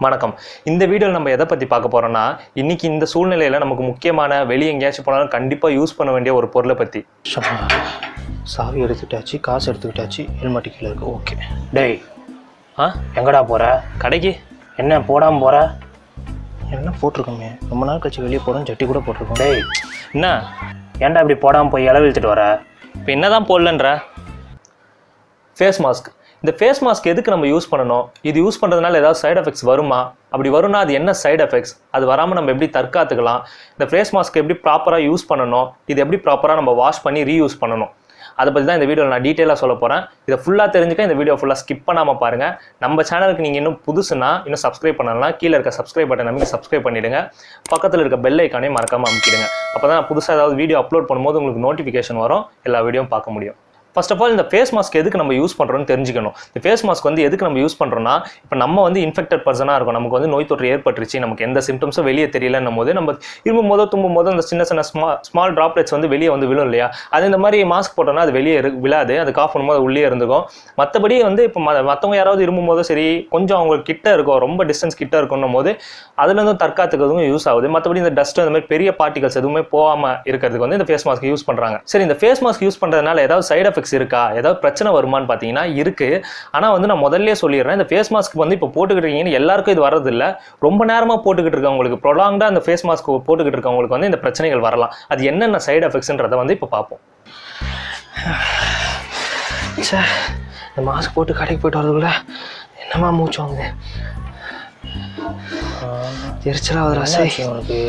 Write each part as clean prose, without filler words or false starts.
வணக்கம். இந்த வீடியோவில் நம்ம எதை பற்றி பார்க்க போகிறோம்னா, இன்றைக்கி இந்த சூழ்நிலையில் நமக்கு முக்கியமான வெளியே எங்கேயாச்சும் போனாலும் கண்டிப்பாக யூஸ் பண்ண வேண்டிய ஒரு பொருளை பற்றி. சாவி எடுத்துக்கிட்டாச்சு, காசு எடுத்துக்கிட்டாச்சு, ஹெல்மெட் கீழே இருக்கு. ஓகே. டேய், எங்கடா போகிற? கடைக்கு. என்ன போடாமல் போகிற? என்ன போட்டிருக்கோமே, ரொம்ப நாள் கழிச்சு வெளியே போகிறோம், ஜட்டி கூட போட்டிருக்கோம். டேய், என்ன ஏன்டா இப்படி போடாமல் போய் இலை இழுத்துட்டு வர? இப்போ என்ன தான் போடலன்ற? Face mask. இந்த ஃபேஸ் மாஸ்க் எதுக்கு நம்ம யூஸ் பண்ணணும்? இது யூஸ் பண்ணுறதுனால ஏதாவது சைட் எஃபெக்ட்ஸ் வருமா? அப்படி வரும்னா அது என்ன சைட் எஃபெக்ட்ஸ்? அது வராமல் நம்ம எப்படி தற்காத்துக்கலாம்? இந்த ஃபேஸ் மாஸ்க் எப்படி ப்ராப்பராக யூஸ் பண்ணணும்? இது எப்படி ப்ராப்பராக நம்ம வாஷ் பண்ணி ரீயூஸ் பண்ணணும்? அதை பற்றி தான் இந்த வீடியோவில் நான் டீட்டெயிலாக சொல்ல போகிறேன். இதை ஃபுல்லாக தெரிஞ்சுக்க இந்த வீடியோ ஃபுல்லாக ஸ்கிப் பண்ணாமல் பாருங்கள். நம்ம சேனலுக்கு நீங்கள் இன்னும் புதுசுன்னா இன்னும் சப்ஸ்கிரைப் பண்ணலாம். கீழே இருக்க சப்ஸ்கிரைப் பட்டன் நமக்கு சப்ஸ்கிரைப் பண்ணிவிடுங்க. பக்கத்தில் இருக்க பெல் ஐக்கானே மறக்காமல் அமுக்கிடுங்க. அப்போ தான் புதுசாக ஏதாவது வீடியோ அப்லோட் பண்ணும்போது உங்களுக்கு நோட்டிஃபிகேஷன் வரும், எல்லா வீடியோவும் பார்க்க முடியும். ஃபர்ஸ்ட் ஆஃப் ஆல் இந்த ஃபேஸ் மாஸ்க் எதுக்கு நம்ம யூஸ் பண்ணுறோன்னு தெரிஞ்சுக்கணும். இந்த ஃபேஸ் மாஸ்க் எதுக்கு நம்ம யூஸ் பண்ணுறோம்னா, இப்போ நம்ம இன்ஃபெக்டட் பர்சனாக இருக்கும், நமக்கு நோய் தொற்று ஏற்பட்டுருச்சு, நமக்கு எந்த சிம்டம்ஸும் வெளியே தெரியலன்னும் போது நம்ம இருமும் போதோ தும்பும் போதோ அந்த சின்ன சின்ன ஸ்மால் ட்ராப்லெட்ஸ் வெளியே விழும் இல்லையா? அது இந்த மாதிரி மாஸ்க் போட்டோம்னா அது வெளியே விழாது, அது காஃப் பண்ணும்போது அது உள்ளே இருந்துக்கும். மற்றபடி இப்போ மற்றவங்க யாராவது இருமும் போதோ சரி, கொஞ்சம் அவங்களுக்கு கிட்ட இருக்கும், ரொம்ப டிஸ்டன்ஸ் கிட்ட இருக்குன்னும் போது அதுலேருந்து தற்காத்துக்கிறதுக்கும் யூஸ் ஆகுது. மற்றபடி இந்த டஸ்ட் அந்த மாதிரி பெரிய பார்ட்டிகல்ஸ் எதுவுமே போகாமல் இருக்கிறதுக்கு இந்த ஃபேஸ் மாஸ்க் யூஸ் பண்ணுறாங்க. சரி, இந்த ஃபேஸ் மாஸ்க் யூஸ் பண்ணுறதுனால ஏதாவது சைட் எஃபெக்ட்ஸ் இருக்கா, ஏதாவது பிரச்சனை வருமானு பார்த்தீங்கன்னா இருக்கு. ஆனால் நான் முதல்ல சொல்லிடுறேன், இந்த ஃபேஸ் மாஸ்க் இப்போ போட்டுக்கிட்டு இருக்கீங்கன்னு எல்லாருக்கும் இது வரதில்லை. ரொம்ப நேரமாக போட்டுக்கிட்டு இருக்கவங்களுக்கு, ப்ரொலாங்டாக அந்த ஃபேஸ் மாஸ்க் போட்டுக்கிட்டு இருக்கவங்களுக்கு இந்த பிரச்சனைகள் வரலாம். அது என்னென்ன சைட் எஃபெக்ட்ஸ்ன்றதை இப்போ பார்ப்போம். இந்த மாஸ்க் போட்டு கடைக்கு போயிட்டு வரதுக்குள்ள என்னமா மூச்சு வாங்குது, எரிச்சலாக ஆச்சு உனக்கு?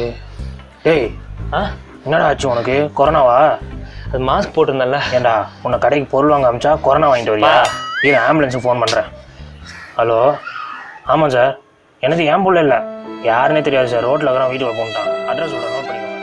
டேய், என்னடா ஆச்சு உனக்கு? கொரோனாவா? அது மாஸ்க் போட்டிருந்தல. ஏண்டா உன்னை கடைக்கு பொருள் வாங்க அமிச்சா கொரோனா வாங்கிட்டு வரியா? இது ஆம்புலன்ஸுக்கு ஃபோன் பண்ணுறேன். ஹலோ, ஆமாம் சார். எனக்கு ஏன் புள்ள இல்லை, யாருன்னே தெரியாது சார். ரோட்டில் இருக்கிற வீட்டுக்கு போன்ட்டான். அட்ரஸ் சொல்கிறேன், நோட் பண்ணிக்கோங்க.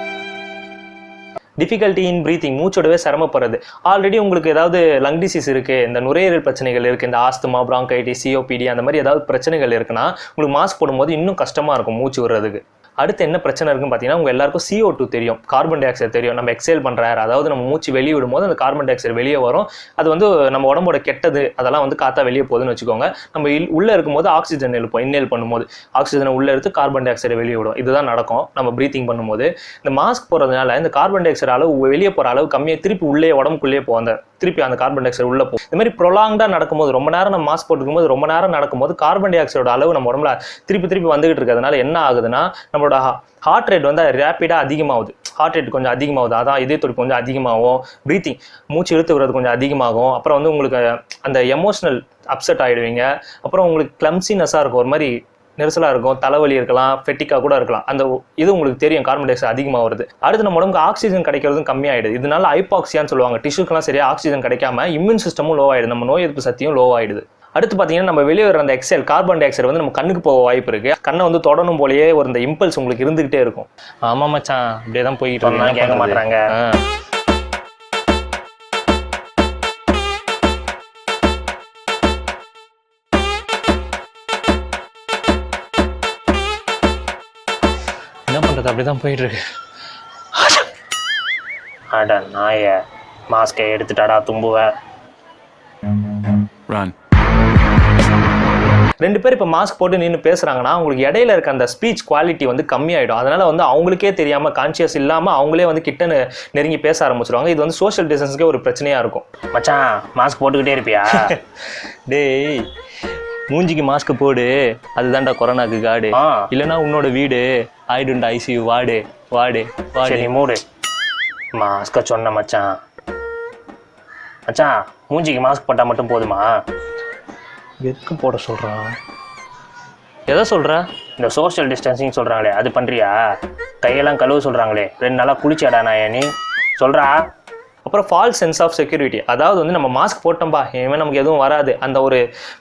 டிஃபிகல்ட்டி இன் ப்ரீத்திங், மூச்சோடவே சிரமப்படுறது. ஆல்ரெடி உங்களுக்கு ஏதாவது லங் டிசீஸ் இருக்குது, இந்த நுரையீரல் பிரச்சனைகள் இருக்குது, இந்த ஆஸ்துமா, பிராங்கைட்டிஸ், சிஓபிடி அந்த மாதிரி ஏதாவது பிரச்சனைகள் இருக்குன்னா உங்களுக்கு மாஸ்க் போடும்போது இன்னும் கஷ்டமாக இருக்கும் மூச்சு விடுறதுக்கு. அடுத்து என்ன பிரச்சனை இருக்குன்னு பார்த்தீங்கன்னா, உங்கள் எல்லாருக்கும் CO2 தெரியும், கார்பன் டை ஆக்சைடு தெரியும். நம்ம எக்ஸேல் பண்ணுற ஏர், அதாவது நம்ம மூச்சு வெளியே விடும்போது அந்த கார்பன் டை ஆக்சைடு வெளியே வரும். அது நம்ம உடம்போட கெட்டது, அதெல்லாம் காற்றா வெளியே போகுதுன்னு வச்சுக்கோங்க. நம்ம உள்ளே இருக்கும்போது ஆக்சிஜன் எழுப்போம், இன்னேல் பண்ணும்போது ஆக்சிஜனை உள்ளே எடுத்து கார்பன் டை ஆக்சைடு வெளியே விடும். இதுதான் நடக்கும் நம்ம ப்ரீத்திங் பண்ணும்போது. இந்த மாஸ்க் போடுறதுனால இந்த கார்பன் டை ஆக்சைடு அளவு வெளியே போகிற அளவு கம்மியாக திருப்பி உள்ளே உடம்புக்குள்ளேயே போகும், திருப்பி அந்த கார்பன் டை ஆக்சைடு உள்ளே போகும். இந்த மாதிரி ப்ரொலாங்டாக நடக்கும்போது, ரொம்ப நேரம் நம்ம மாஸ்க் போட்டுக்கும் போது ரொம்ப நேரம் நடக்கும்போது கார்பன் டை ஆக்சைடோட அளவு நம்ம உடம்புல திருப்பி வந்துகிட்டு இருக்கிறதுனால என்ன ஆகுதுன்னா, நம்மளோட ஹார்ட் ரேட் ரேப்பிடாக அதிகமாகுது. ஹார்ட் ரேட் கொஞ்சம் அதிகமாகுது, அதான் இதய துடிப்பு கொஞ்சம் அதிகமாகும், ப்ரீத்திங் மூச்சு இழுத்து விடுறது கொஞ்சம் அதிகமாகும். அப்புறம் உங்களுக்கு அந்த எமோஷனல் அப்செட் ஆகிடுவீங்க. அப்புறம் உங்களுக்கு கிளம்சினஸாக இருக்கும், ஒரு மாதிரி நெரிசலாக இருக்கும், தலைவலி இருக்கலாம், ஃபெட்டிக்காக கூட இருக்கலாம். அந்த இது உங்களுக்கு தெரியும், கார்பன் டை ஆக்சைடு அதிகமாக வருது. அடுத்து நம்ம உடம்புக்கு ஆக்சிஜன் கிடைக்கிறதும் கம்மியாயிடுது. இதனால ஹைபாக்சியான்னு சொல்லுவாங்க. டிஷ்யூக்கெல்லாம் சரியா ஆக்சிஜன் கிடைக்காம இம்யூன் சிஸ்டமும் லோ ஆயிடுது, நம்ம நோய் எதிர்ப்பு சக்தியும் லோ ஆயிடுது. அடுத்து பார்த்தீங்கன்னா, நம்ம வெளியே வர அந்த எக்ஸேல் கார்பன் டை ஆக்சைடு நம்ம கண்ணுக்கு போக வாய்ப்பு இருக்கு. கண்ணை தொடணும் போலயே இந்த இம்பல்ஸ் உங்களுக்கு இருந்துகிட்டே இருக்கும். ஆமா மச்சான், அப்படியே தான் போயிட்டு இருந்தா கேட்க மாட்டாங்க. என்ன பண்றது, அப்படிதான் போயிட்டு இருக்கு. அட நாய, மாஸ்கை எடுத்துட்டாடா தும்புவ. ரெண்டு பேர் இப்போ மாஸ்க் போட்டு நின்று பேசுகிறாங்கன்னா அவங்களுக்கு இடையில இருக்க அந்த ஸ்பீச் குவாலிட்டி கம்மியாயிடும். அதனால அவங்களுக்கே தெரியாமல், கான்சியஸ் இல்லாமல் அவங்களே கிட்ட நெருங்கி பேச ஆரம்பிச்சிருவாங்க. இது சோஷியல் டிஸ்டன்ஸ்க்கே ஒரு பிரச்சனையாக இருக்கும். மச்சான், மாஸ்க் போட்டுக்கிட்டே இருப்பியா? டேய், மூஞ்சிக்கு மாஸ்க் போடு, அதுதான்டா கொரோனாக்கு காடு. இல்லைன்னா உன்னோட வீடு ஆயிடுண்டா ICU வாடு வாடு வாடு. நீ மூடு. மாஸ்க சொன்ன மச்சான். மச்சான், மூஞ்சிக்கு மாஸ்க் போட்டால் மட்டும் போதுமா? எதுக்கு போட சொல்கிறான்? எதை சொல்கிற? இந்த சோஷியல் டிஸ்டன்சிங் சொல்கிறாங்களே, அது பண்ணுறியா? கையெல்லாம் கழுவு சொல்கிறாங்களே, 2 நாளாக குளிச்சாடா நான் நீ சொல்கிறா? அப்புறம் ஃபால்ஸ் சென்ஸ் ஆஃப் செக்யூரிட்டி, அதாவது நம்ம மாஸ்க் போட்டோம்பா இனிமேல் நமக்கு எதுவும் வராது, அந்த ஒரு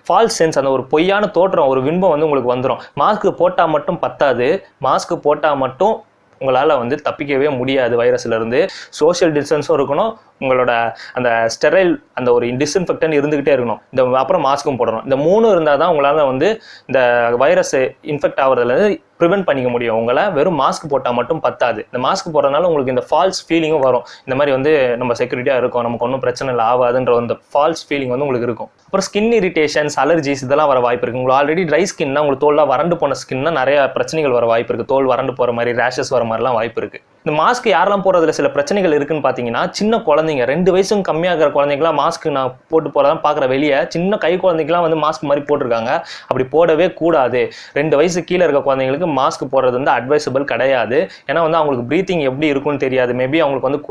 ஃபால்ஸ் சென்ஸ், அந்த ஒரு பொய்யான தோற்றம், ஒரு பின்பம் உங்களுக்கு வந்துடும். மாஸ்க் போட்டால் மட்டும் பத்தாது, மாஸ்க் போட்டால் மட்டும் உங்களால் தப்பிக்கவே முடியாது வைரஸ்லேருந்து. சோஷியல் டிஸ்டன்ஸும் இருக்கணும், உங்களோட அந்த ஸ்டெரைல் அந்த ஒரு டிஸ்இன்ஃபெக்டன் இருந்துகிட்டே இருக்கணும். அப்புறம் மாஸ்க்கும் போடணும். இந்த 3 இருந்தால் தான் உங்களால் வந்து இந்த வைரஸ் இன்ஃபெக்ட் ஆகிறதுலேருந்து ப்ரிவென்ட் பண்ணிக்க முடியும். உங்களை வெறும் மாஸ்க் போட்டால் மட்டும் பத்தாது. இந்த மாஸ்க் போடுறதுனால உங்களுக்கு இந்த ஃபால்ஸ் ஃபீலிங்கும் வரும். இந்த மாதிரி வந்து நம்ம செக்யூரிட்டியாக இருக்கும், நமக்கு ஒன்றும் பிரச்சனை இல்லை ஆகாதுன்ற அந்த ஃபால்ஸ் ஃபீலிங் வந்து உங்களுக்கு இருக்கும். அப்புறம் ஸ்கின் இரிட்டேஷன்ஸ், அலர்ஜிஸ் இதெல்லாம் வர வாய்ப்பு இருக்குது. உங்களுக்கு ஆல்ரெடி ட்ரை ஸ்கின்னா, உங்களுக்கு தோல்லாம் வறண்டு போன ஸ்கின்னா நிறைய பிரச்சனைகள் வர வாய்ப்பு இருக்குது. தோல் வறண்டு போகிற மாதிரி, ரேஷஸ் வர மாதிரிலாம் வாய்ப்பு இருக்குது. இந்த மாஸ்க் யாரெல்லாம் போடுறதுல சில பிரச்சனைகள் இருக்குன்னு பார்த்தீங்கன்னா, சின்ன குழந்தைங்க 2 வயசும் கம்மியாகிற குழந்தைங்களாம் மாஸ்க் நான் போட்டு போகிறதான் பார்க்குற. வெளியே சின்ன கை குழந்தைங்களாம் வந்து மாஸ்க் மாதிரி போட்டிருக்காங்க. அப்படி போடவே கூடாது. 2 வயசு கீழே இருக்க குழந்தைங்களுக்கு மாஸ்க் போடுறது வந்து அட்வைசபிள் கிடையாது. ஏன்னா வந்து அவங்களுக்கு ப்ரீத்திங் எப்படி இருக்குன்னு தெரியாது. மேபி அவங்களுக்கு வந்து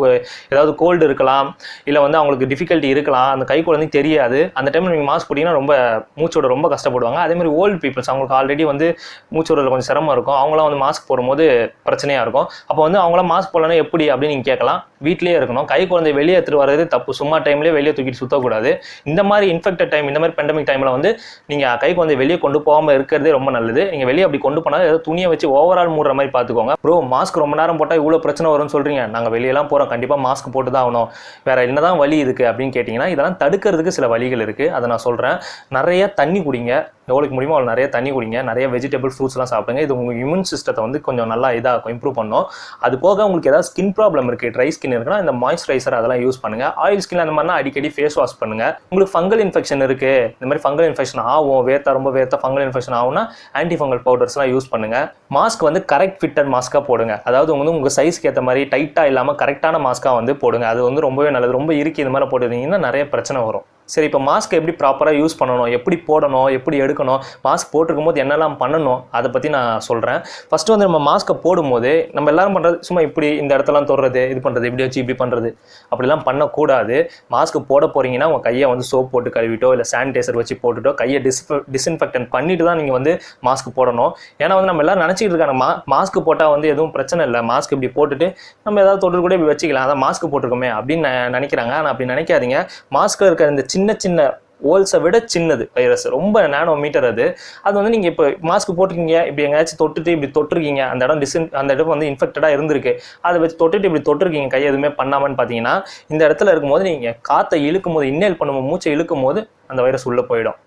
ஏதாவது கோல்டு இருக்கலாம், இல்லை வந்து அவங்களுக்கு டிஃபிகல்ட்டி இருக்கலாம். அந்த கை குழந்தைக்கு தெரியாது. அந்த டைமில் நீங்கள் மாஸ்க் போட்டிங்கன்னா ரொம்ப மூச்சோட ரொம்ப கஷ்டப்படுவாங்க. அதேமாதிரி ஓல்டு பீப்புள்ஸ், அவங்களுக்கு ஆல்ரெடி வந்து மூச்சோட கொஞ்சம் சிரமம் இருக்கும். அவங்களாம் வந்து மாஸ்க் போடும்போது பிரச்சனையாக இருக்கும். அப்போ வந்து அவங்களாம் மாஸ்க் போடலாம் எப்படி அப்படின்னு நீங்கள் கேட்கலாம். வீட்லேயே இருக்கணும். கை குழந்தை வெளியே எடுத்துகிட்டு வரது தப்பு. சும்மா டைம்லேயே வெளியே தூக்கிட்டு சுற்றக்கூடாது. இந்த மாதிரி இன்ஃபெக்டட் டைம், இந்த மாதிரி பெண்டமிக் டைமில் வந்து நீங்கள் கை குழந்தை வெளியே கொண்டு போகாமல் இருக்கிறதே ரொம்ப நல்லது. நீங்கள் வெளியே அப்படி கொண்டு போனால் ஏதோ துணியை வச்சு ஓவரால் மூடுற மாதிரி பார்த்துக்கோங்க. ப்ரோ மாஸ்க் ரொம்ப நேரம் போட்டால் இவ்வளோ பிரச்சனை வரும்னு சொல்கிறீங்க, நாங்கள் வெளியெல்லாம் போகிறோம், கண்டிப்பாக மாஸ்க் போட்டு தான் ஆகணும், வேறு என்னதான் வழி இருக்குது அப்படின்னு கேட்டிங்கன்னா, இதெல்லாம் தடுக்கிறதுக்கு சில வழிகள் இருக்குது. அதை நான் சொல்கிறேன். நிறைய தண்ணி குடிங்க. எவ்வளோக்கு முடியுமோ அவ்வளோ நிறைய தண்ணி குடிங்க. நிறைய வெஜிடபிள் ஃப்ரூட்ஸ்லாம் சாப்பிடுங்க. இது உங்கள் இம்யூன் சிஸ்டத்தை வந்து கொஞ்சம் நல்லா இதாக இம்ப்ரூவ் பண்ணும். அது போக உங்களுக்கு ஏதாவது ஸ்கின் ப்ராப்ளம் இருக்குது, ட்ரை ஸ்கின் இருக்குன்னா இந்த மாய்ஸ்சரைசர் அதெல்லாம் யூஸ் பண்ணுங்கள். ஆயில் ஸ்கின் அந்த மாதிரினா அடிக்கடி ஃபேஸ் வாஷ் பண்ணுங்கள். உங்களுக்கு ஃபங்கல் இன்ஃபெக்ஷன் இருக்குது, இந்த மாதிரி ஃபங்கல் இன்ஃபெக்ஷன் ஆகும், ரொம்ப வேர்த்தா ஃபங்கல் இன்ஃபெக்ஷன் ஆகும்னா ஆன்டி ஃபங்கல் பவுடர்ஸ்லாம் யூஸ் பண்ணுங்கள். மாஸ்க் வந்து கரெக்ட் ஃபிட்டட் மாஸ்க்காக போடுங்க. அதாவது வந்து உங்கள் சைஸ்க்கு ஏற்ற மாதிரி டைட்டாக இல்லாமல் கரெக்டான மாஸ்க்காக வந்து போடுங்க. அது வந்து ரொம்பவே நல்லது. ரொம்ப இறுக்கி இந்த மாதிரி போட்டுருந்தீங்கன்னா நிறைய பிரச்சனை வரும். சரி, இப்போ மாஸ்க் எப்படி ப்ராப்பராக யூஸ் பண்ணணும், எப்படி போடணும், எப்படி எடுக்கணும், மாஸ்க் போட்டிருக்கும் போது என்னெல்லாம் பண்ணணும், அதை பற்றி நான் சொல்கிறேன். ஃபஸ்ட்டு வந்து நம்ம மாஸ்க்கை போடும்போது நம்ம எல்லாரும் பண்ணுறது சும்மா இப்படி இந்த இடத்தெல்லாம் தொடுறது, இது பண்ணுறது, இப்படி வச்சு இப்படி பண்ணுறது, அப்படிலாம் பண்ணக்கூடாது. மாஸ்க் போட போகிறீங்கன்னா உங்கள் கையை வந்து சோப் போட்டு கழுவிட்டோ இல்லை சானிடைசர் வச்சு போட்டுட்டோ கையை டிஸ்இன்ஃபெக்டன் பண்ணிட்டு தான் நீங்கள் வந்து மாஸ்க் போடணும். ஏன்னா வந்து நம்ம எல்லோரும் நினச்சிட்டு இருக்காங்க மாஸ்க் போட்டால் வந்து எதுவும் பிரச்சனை இல்லை, மாஸ்க் இப்படி போட்டுட்டு நம்ம ஏதாவது தொட்டு கூட இப்படி வச்சுக்கலாம், அதான் மாஸ்க் போட்டிருக்கோமே அப்படின்னு நினைக்கிறாங்க. ஆனால் அப்படி நினைக்காதீங்க. மாஸ்கில் இருக்க இந்த சின்ன சின்ன ஹோல்ஸை விட சின்னது வைரஸ், ரொம்ப நானோ மீட்டர். அது வந்து நீங்கள் இப்போ மாஸ்க் போட்டிருக்கீங்க, இப்படி எங்கேயாச்சும் தொட்டுட்டு இப்படி தொட்டிருக்கீங்க, அந்த இடம் வந்து இன்ஃபெக்டடாக இருந்திருக்கு, அதை வச்சு தொட்டுட்டு இப்படி தொட்டிருக்கீங்க கை எதுவுமே பண்ணாமன்னு பார்த்தீங்கன்னா, இந்த இடத்துல இருக்கும்போது நீங்கள் காற்றை இழுக்கும் போது, இன்னேல் பண்ணும்போது, மூச்சை இழுக்கும் போது அந்த வைரஸ் உள்ளே போயிடும்.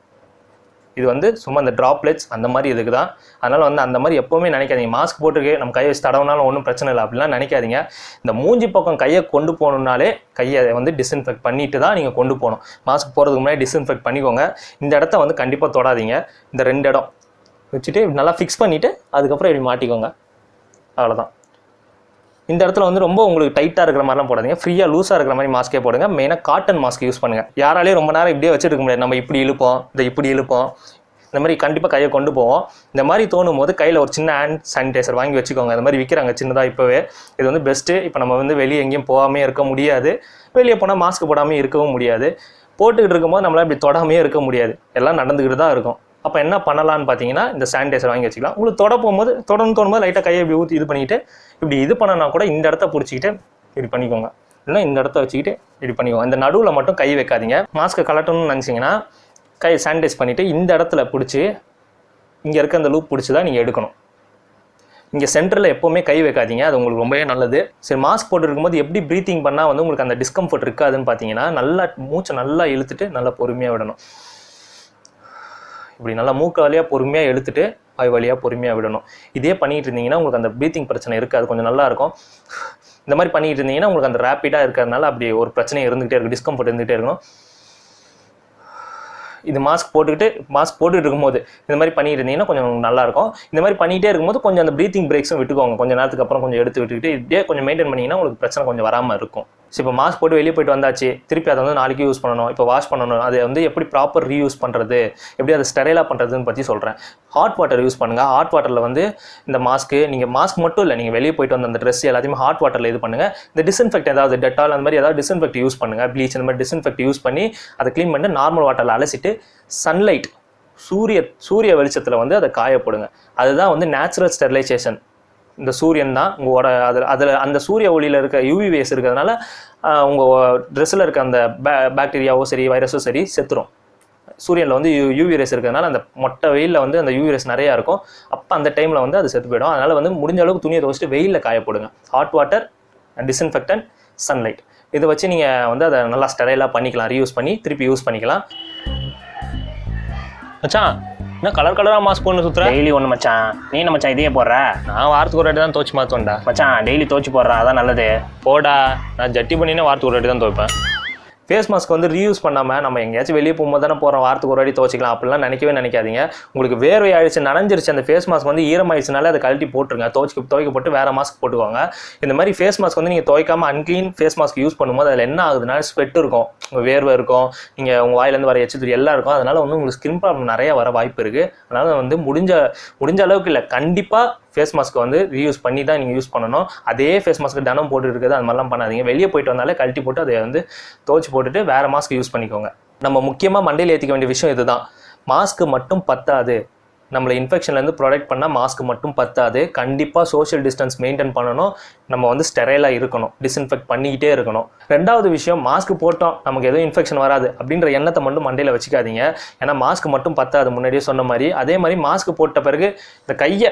இது வந்து சும்மா இந்த ட்ராப்லெட்ஸ் அந்த மாதிரி இதுக்கு தான். அதனால் வந்து அந்த மாதிரி எப்போவுமே நினைக்காதீங்க. மாஸ்க் போட்டுருக்கு நம்ம கையை வச்சு தடவுனாலும் ஒன்றும் பிரச்சனை இல்லை அப்படிலாம் நினைக்காதீங்க. இந்த மூஞ்சி பக்கம் கையை கொண்டு போகணுன்னாலே கையை வந்து டிஸ்இன்ஃபெக்ட் பண்ணிட்டு தான் நீங்கள் கொண்டு போகணும். மாஸ்க் போகிறதுக்கு முன்னாடி டிஸ்இன்ஃபெக்ட் பண்ணிக்கோங்க. இந்த இடத்த வந்து கண்டிப்பாக தொடாதீங்க. இந்த 2 இடம் வச்சுட்டு நல்லா ஃபிக்ஸ் பண்ணிவிட்டு அதுக்கப்புறம் இப்படி மாட்டிக்கோங்க. அவ்வளோதான். இந்த இடத்துல வந்து ரொம்ப உங்களுக்கு டைட்டாக இருக்கிற மாதிரிலாம் போடாதீங்க. ஃப்ரீயாக லூஸாக இருக்கிற மாதிரி மாஸ்க்கே போடுங்க. மெயினாக காட்டன் மாஸ்க் யூஸ் பண்ணுங்கள். யாராலையும் ரொம்ப நேரம் இப்படியே வச்சுருக்க முடியாது. நம்ம இப்படி இழுப்போம், இந்த மாதிரி கண்டிப்பாக கையை கொண்டு போவோம். இந்த மாதிரி தோணும் போது கையில் ஒரு சின்ன ஹேண்ட் சானிடைசர் வாங்கி வச்சுக்கோங்க. இந்த மாதிரி விற்கிறாங்க சின்னதாக இப்போவே. இது வந்து பெஸ்ட்டு. இப்போ நம்ம வந்து வெளியே எங்கேயும் போகாமே இருக்க முடியாது, வெளியே போனால் மாஸ்க் போடாமல் இருக்கவும் முடியாது, போட்டுக்கிட்டு இருக்கும்போது நம்மளால் இப்படி தொடாமையே இருக்க முடியாது, எல்லாம் நடந்துக்கிட்டு தான் இருக்கும். அப்போ என்ன பண்ணலான்னு பார்த்தீங்கன்னா, இந்த சானிடைசர் வாங்கி வச்சுக்கலாம். உங்களுக்கு தொடர்ந்து தோணும்போது லைட்டாக கையை இப்படி ஊற்றி இது பண்ணிக்கிட்டு, இப்படி இது பண்ணனா கூட இந்த இடத்த பிடிச்சிக்கிட்டு இப்படி பண்ணிக்கோங்க, இல்லைன்னா இந்த இடத்த வச்சுக்கிட்டு இப்படி பண்ணிக்கோங்க. இந்த நடுவில் மட்டும் கை வைக்காதீங்க. மாஸ்க்கை கலட்டணும்னு நினச்சிங்கன்னா கை சானிடைஸ் பண்ணிவிட்டு இந்த இடத்துல பிடிச்சி, இங்கே இருக்க அந்த லூப் பிடிச்சி தான் நீங்கள் எடுக்கணும். இங்கே சென்டரில் எப்போவுமே கை வைக்காதீங்க, அது உங்களுக்கு ரொம்பவே நல்லது. சரி, மாஸ்க் போட்டுருக்கும்போது எப்படி ப்ரீத்திங் பண்ணால் வந்து உங்களுக்கு அந்த டிஸ்கம்ஃபர்ட் இருக்காதுன்னு பார்த்தீங்கன்னா, நல்லா மூச்சை நல்லா இழுத்துட்டு நல்லா பொறுமையாக விடணும். இப்படி நல்லா மூக்கு வழியாக பொறுமையாக இழுத்துட்டு வாய் வழியாக பொறுமையாக விடணும். இதே பண்ணிகிட்டு இருந்தீங்கன்னா உங்களுக்கு அந்த ப்ரீத்திங் பிரச்சனை இருக்காது, கொஞ்சம் நல்லாயிருக்கும். இந்த மாதிரி பண்ணிகிட்டு இருந்தீங்கன்னா உங்களுக்கு அந்த ரேப்பிடாக இருக்கிறதுனால அப்படி ஒரு பிரச்சனை இருந்துகிட்டே இருக்கும், டிஸ்கம்ஃபர்ட் இருந்துகிட்டே இருக்கணும். இது மாஸ்க் போட்டுக்கிட்டு இருக்கும்போது இந்த மாதிரி பண்ணிட்டு இருந்தீங்கன்னா கொஞ்சம் நல்லாயிருக்கும். இந்த மாதிரி பண்ணிகிட்டே இருக்கும்போது கொஞ்சம் அந்த ப்ரீத்திங் பிரேக்ஸும் விட்டுக்கோங்க. கொஞ்சம் நேரத்துக்கு அப்புறம் கொஞ்சம் எடுத்து விட்டுக்கிட்டு இப்படியே கொஞ்சம் மெயின்டைன் பண்ணிங்கன்னா உங்களுக்கு பிரச்சனை கொஞ்சம் வராமல் இருக்கும். ஸோ இப்போ மாஸ்க் போட்டு வெளியே போயிட்டு வந்தாச்சு, திருப்பி அதை வந்து நாளைக்கு யூஸ் பண்ணணும், இப்போ வாஷ் பண்ணணும். அதை வந்து எப்படி ப்ராப்பர் ரீயூஸ் பண்ணுறது, எப்படி அதை ஸ்டெரைலாக பண்ணுறதுன்னு பற்றி சொல்கிறேன். ஹாட் வாட்டர் யூஸ் பண்ணுங்கள். ஹாட் வாட்டரில் வந்து இந்த நீங்கள் மாஸ்க் மட்டும் இல்லை, நீங்கள் வெளியே போயிட்டு வந்த அந்த ட்ரெஸ் எல்லாத்தையுமே ஹாட் வாட்டரில் இது பண்ணுங்கள். இந்த டிஸ்இன்ஃபெக்ட் ஏதாவது டெட்டால் அந்த மாதிரி ஏதாவது டிஸ்இன்ஃபெக்ட் யூஸ் பண்ணுங்கள், ப்ளீச் அந்த மாதிரி டிஸ்இன்ஃபெக்ட் யூஸ் பண்ணி அதை க்ளீன் பண்ணிட்டு நார்மல் வாட்டரில் அலசிட்டு சன்லைட் சூரிய வெளிச்சத்தில் வந்து அதை காயப்படுங்க. அதுதான் வந்து நேச்சுரல் ஸ்டெரிலைசேஷன். இந்த சூரியன் தான் உங்களோட அதில் அந்த சூரிய ஒளியில் இருக்க யூவி வேஸ் இருக்கிறதுனால உங்கள் ட்ரெஸ்ஸில் இருக்க அந்த பாக்டீரியாவோ சரி வைரஸோ சரி செத்துரும். சூரியனில் வந்து யூவி ரேஸ் இருக்கிறதுனால அந்த மொட்டை வெயிலில் வந்து அந்த யூவி ரேஸ் நிறையா இருக்கும். அப்போ அந்த டைமில் வந்து அது செத்து போயிடும். அதனால் வந்து முடிஞ்ச அளவுக்கு துணியை துவச்சிட்டு வெயிலில் காயப்படுங்க. Hot water, disinfectant, sunlight. இதை வச்சு நீங்கள் வந்து அதை நல்லா ஸ்டெரைலாக பண்ணிக்கலாம், ரீயூஸ் பண்ணி திருப்பி யூஸ் பண்ணிக்கலாம். மச்சான் என்ன கலர் கலராக மாஸ்க் போடணும் சுற்றுறேன்? டெய்லி ஒன்று மச்சான். நீ என்ன மச்சான் இதையே போடுற? நான் வாரத்துக்கு ஒரு வாட்டி தான் துவைச்சி மாற்றுவேன்டா. மச்சான் டெய்லி துவைச்சி போடுறேன், அதான் நல்லது. போடா, நான் ஜட்டி பண்ணினே வாரத்துக்கு ஒரு வாட்டி தான் துவைப்பேன். ஃபேஸ் மாஸ்க் வந்து ரீயூஸ் பண்ணாமல் நம்ம எங்கேயாச்சும் வெளியே போகும்போது தானே போகிறோம், வாரத்துக்கு ஒரு வாட்டி துவைச்சிக்கலாம் அப்படிலாம் நினைக்காதீங்க. உங்களுக்கு வேர்வை ஆயிடுச்சு, நனைஞ்சிருச்சு, அந்த ஃபேஸ் மாஸ்க் வந்து ஈரமாயிடுச்சுனால அதை கழட்டி போட்டுருங்க. துவைக்கப்பட்டு வேறு மாஸ்க் போட்டுக்கோங்க. இந்த மாதிரி ஃபேஸ் மாஸ்க் வந்து நீங்கள் துவைக்காமல் அன்க்ளீன் ஃபேஸ் மாஸ்க் யூஸ் பண்ணும்போது அதில் என்ன ஆகுதுன்னா ஸ்வெட் இருக்கும், உங்கள் வேர்வை இருக்கும், நீங்கள் உங்கள் வாயிலேருந்து வர எச்சில் எல்லாம் இருக்கும். அதனால் வந்து உங்களுக்கு ஸ்கின் ப்ராப்ளம் நிறைய வர வாய்ப்பு இருக்குது. அதனால் வந்து முடிஞ்ச அளவுக்கு இல்லை, கண்டிப்பாக ஃபேஸ் மாஸ்க் வந்து ரீயூஸ் பண்ணி தான் நீங்கள் யூஸ் பண்ணணும். அதே ஃபேஸ் மாஸ்க்கு தினம் போட்டு இருக்குது அது மாதிரிலாம் பண்ணாதீங்க. வெளியே போயிட்டு வந்தாலே கழட்டி போட்டு அதை வந்து துவைச்சி போட்டுட்டு வேறு மாஸ்க் யூஸ் பண்ணிக்கோங்க. நம்ம முக்கியமாக மண்டையில் ஏற்றிக்க வேண்டிய விஷயம் இதுதான். மாஸ்க்கு மட்டும் பத்தாது, நம்மளை இன்ஃபெக்ஷன்லேருந்து ப்ரொடெக்ட் பண்ணால் மாஸ்க் மட்டும் பத்தாது. கண்டிப்பாக சோஷியல் டிஸ்டன்ஸ் மெயின்டைன் பண்ணணும். நம்ம வந்து ஸ்டெரைலாக இருக்கணும், டிஸ்இன்ஃபெக்ட் பண்ணிக்கிட்டே இருக்கணும். ரெண்டாவது விஷயம், மாஸ்க் போட்டோம் நமக்கு எதுவும் இன்ஃபெக்ஷன் வராது அப்படின்ற எண்ணத்தை மட்டும் மண்டையில் வச்சுக்காதீங்க. ஏன்னா மாஸ்க் மட்டும் பத்தாது, முன்னாடியே சொன்ன மாதிரி. அதே மாதிரி மாஸ்க் போட்ட பிறகு இந்த கையை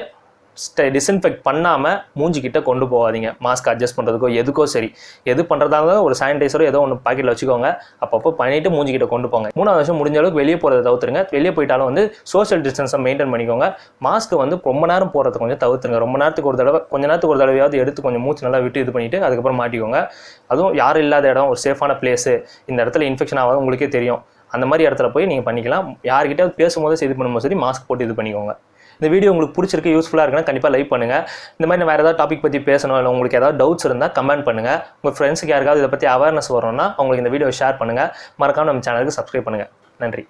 டிஸ்இன்ஃபெக்ட் பண்ணாமல் மூஞ்சிக்கிட்ட கொண்டு போகாதீங்க. மாஸ்க் அட்ஜஸ்ட் பண்ணுறதுக்கோ எதுக்கோ சரி, எது பண்ணுறதாக ஒரு சானிடைசரோ ஏதோ ஒன்று பாக்கெட்டில் வச்சுக்கோங்க. அப்பப்போ பண்ணிவிட்டு மூஞ்சிக்கிட்ட கொண்டு போங்க. 3வது வருஷம் முடிஞ்ச அளவுக்கு வெளியே போகிறத தவிர்த்துருங்க. வெளியே போயிட்டாலும் வந்து சோஷியல் டிஸ்டன்ஸை மெயின்டைன் பண்ணிக்கோங்க. மாஸ்க் வந்து ரொம்ப நேரம் போகிறத கொஞ்சம் தவிர்த்துருங்க. ரொம்ப நேரத்துக்கு ஒரு தடவை, கொஞ்ச நேரத்துக்கு ஒரு தடவையாவது எடுத்து கொஞ்சம் மூச்சு நல்லா விட்டு இது பண்ணிவிட்டு அதுக்கப்புறம் மாட்டிக்கோங்க. அதுவும் யாரும் இல்லாத இடம், ஒரு சேஃபான பிளேஸு, இந்த இடத்துல இன்ஃபெக்ஷன் ஆகாது உங்களுக்கே தெரியும், அந்த மாதிரி இடத்துல போய் நீங்கள் பண்ணிக்கலாம். யார்கிட்ட பேசும்போது இது பண்ணும்போது சரி மாஸ்க் போட்டு இது பண்ணிக்கோங்க. இந்த வீடியோ உங்களுக்கு பிடிச்சிருக்கு, யூஸ்ஃபுல்லாக இருக்குன்னா கண்டிப்பாக லைக் பண்ணுங்கள். இந்த மாதிரி வேறு ஏதாவது டாபிக் பற்றி பேசணும், இல்லை உங்களுக்கு ஏதாவது டவுட்ஸ் இருந்தால் கமெண்ட் பண்ணுங்கள். உங்கள் ஃப்ரெண்ட்ஸுக்கு யாருக்காவது இதை பற்றி அவேர்னஸ் வரணும்னா அவங்களுக்கு இந்த வீடியோ ஷேர் பண்ணுங்கள். மறக்காமல் நம்ம சேனலுக்கு சப்ஸ்கிரைப் பண்ணுங்கள். நன்றி.